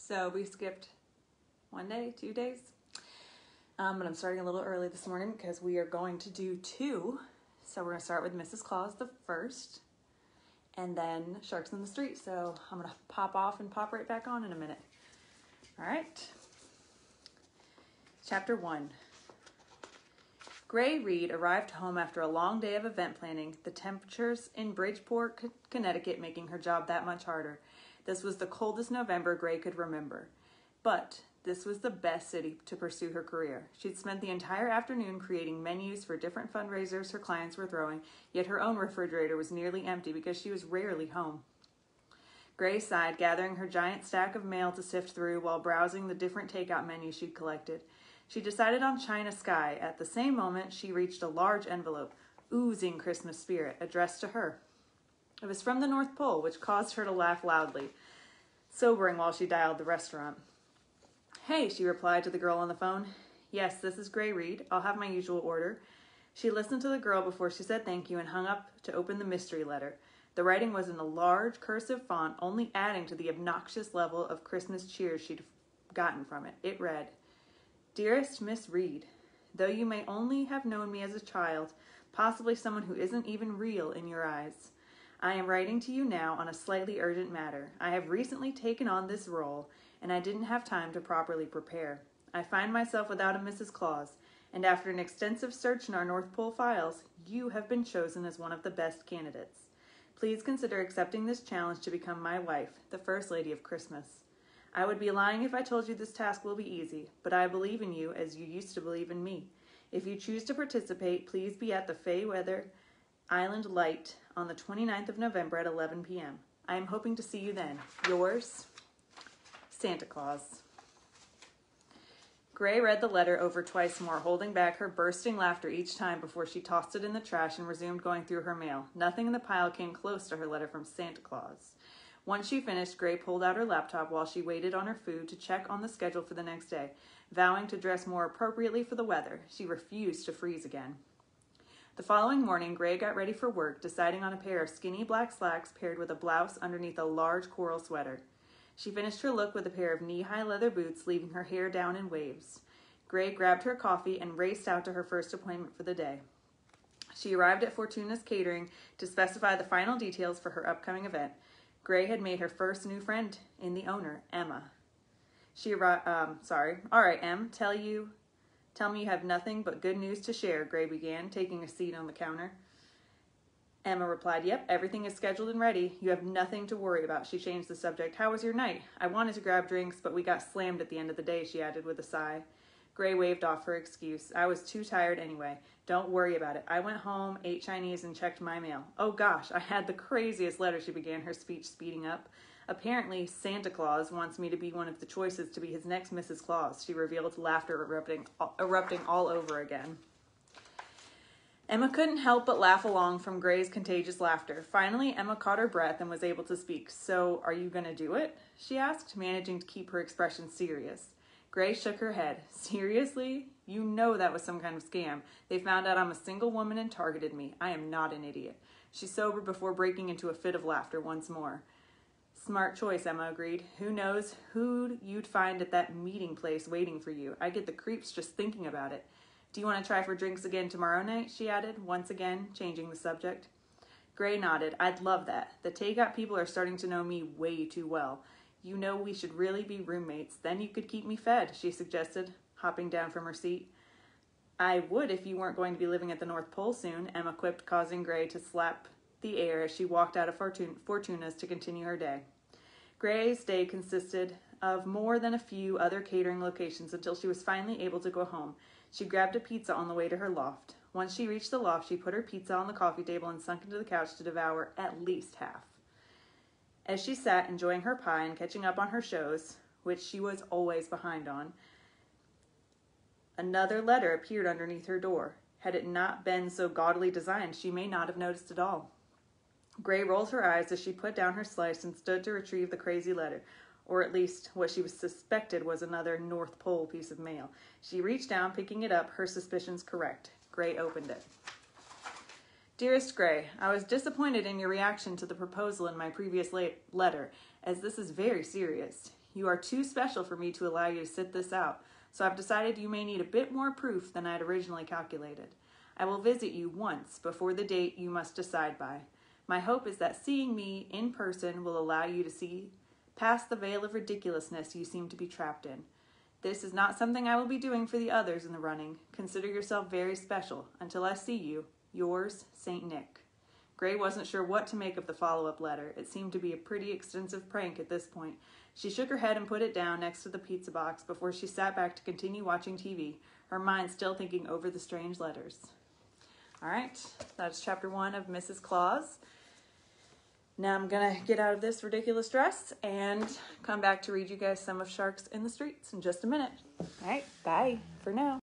So we skipped 1 day, 2 days. But I'm starting a little early this morning because we are going to do 2. So we're going to start with Mrs. Claus the first, and then Sharks in the Street. So I'm going to pop off and pop right back on in a minute. All right. Chapter 1. Gray Reed arrived home after a long day of event planning, the temperatures in Bridgeport, Connecticut making her job that much harder. This was the coldest November Gray could remember. But this was the best city to pursue her career. She'd spent the entire afternoon creating menus for different fundraisers her clients were throwing, yet her own refrigerator was nearly empty because she was rarely home. Gray sighed, gathering her giant stack of mail to sift through while browsing the different takeout menus she'd collected. She decided on China Sky. At the same moment, she reached a large envelope, oozing Christmas spirit, addressed to her. It was from the North Pole, which caused her to laugh loudly, sobering while she dialed the restaurant. "Hey," she replied to the girl on the phone. "Yes, this is Gray Reed. I'll have my usual order." She listened to the girl before she said thank you and hung up to open the mystery letter. The writing was in a large cursive font, only adding to the obnoxious level of Christmas cheers she'd gotten from it. It read, "Dearest Miss Reed, though you may only have known me as a child, possibly someone who isn't even real in your eyes, I am writing to you now on a slightly urgent matter. I have recently taken on this role, and I didn't have time to properly prepare. I find myself without a Mrs. Claus, and after an extensive search in our North Pole files, you have been chosen as one of the best candidates. Please consider accepting this challenge to become my wife, the First Lady of Christmas. I would be lying if I told you this task will be easy, but I believe in you as you used to believe in me. If you choose to participate, please be at the Fayweather Island Light on the 29th of November at 11 p.m. I am hoping to see you then. Yours, Santa Claus." Gray read the letter over twice more, holding back her bursting laughter each time before she tossed it in the trash and resumed going through her mail. Nothing in the pile came close to her letter from Santa Claus. Once she finished, Gray pulled out her laptop while she waited on her food to check on the schedule for the next day, vowing to dress more appropriately for the weather. She refused to freeze again. The following morning, Gray got ready for work, deciding on a pair of skinny black slacks paired with a blouse underneath a large coral sweater. She finished her look with a pair of knee-high leather boots, leaving her hair down in waves. Gray grabbed her coffee and raced out to her first appointment for the day. She arrived at Fortuna's Catering to specify the final details for her upcoming event. Gray had made her first new friend in the owner, Emma. All right, Em, tell me you have nothing but good news to share, Gray began, taking a seat on the counter. Emma replied, "Yep, everything is scheduled and ready. You have nothing to worry about." She changed the subject. "How was your night?" "I wanted to grab drinks, but we got slammed at the end of the day," she added with a sigh. Gray waved off her excuse. "I was too tired anyway. Don't worry about it. I went home, ate Chinese, and checked my mail. Oh gosh, I had the craziest letter," she began, her speech speeding up. "Apparently, Santa Claus wants me to be one of the choices to be his next Mrs. Claus," she revealed, laughter erupting all over again. Emma couldn't help but laugh along from Gray's contagious laughter. Finally, Emma caught her breath and was able to speak. "So, are you going to do it?" she asked, managing to keep her expression serious. Gray shook her head. "Seriously? You know that was some kind of scam. They found out I'm a single woman and targeted me. I am not an idiot." She sobered before breaking into a fit of laughter once more. "Smart choice," Emma agreed. "Who knows who you'd find at that meeting place waiting for you. I get the creeps just thinking about it. Do you want to try for drinks again tomorrow night?" she added, once again changing the subject. Gray nodded. "I'd love that. The takeout people are starting to know me way too well. You know we should really be roommates. Then you could keep me fed," she suggested, hopping down from her seat. "I would if you weren't going to be living at the North Pole soon," Emma quipped, causing Gray to slap the air as she walked out of Fortuna's to continue her day. Gray's day consisted of more than a few other catering locations until she was finally able to go home. She grabbed a pizza on the way to her loft. Once she reached the loft, she put her pizza on the coffee table and sunk into the couch to devour at least half. As she sat enjoying her pie and catching up on her shows, which she was always behind on, another letter appeared underneath her door. Had it not been so gaudily designed, she may not have noticed at all. Gray rolled her eyes as she put down her slice and stood to retrieve the crazy letter, or at least what she suspected was another North Pole piece of mail. She reached down, picking it up, her suspicions correct. Gray opened it. "Dearest Gray, I was disappointed in your reaction to the proposal in my previous letter, as this is very serious. You are too special for me to allow you to sit this out, so I've decided you may need a bit more proof than I had originally calculated. I will visit you once before the date you must decide by. My hope is that seeing me in person will allow you to see past the veil of ridiculousness you seem to be trapped in. This is not something I will be doing for the others in the running. Consider yourself very special. Until I see you, yours, St. Nick. Gray wasn't sure what to make of the follow-up letter. It seemed to be a pretty extensive prank at this point. She shook her head and put it down next to the pizza box before she sat back to continue watching TV, her mind still thinking over the strange letters. All right, that's chapter 1 of Mrs. Claus. Now I'm going to get out of this ridiculous dress and come back to read you guys some of Sharks in the Streets in just a minute. All right, bye for now.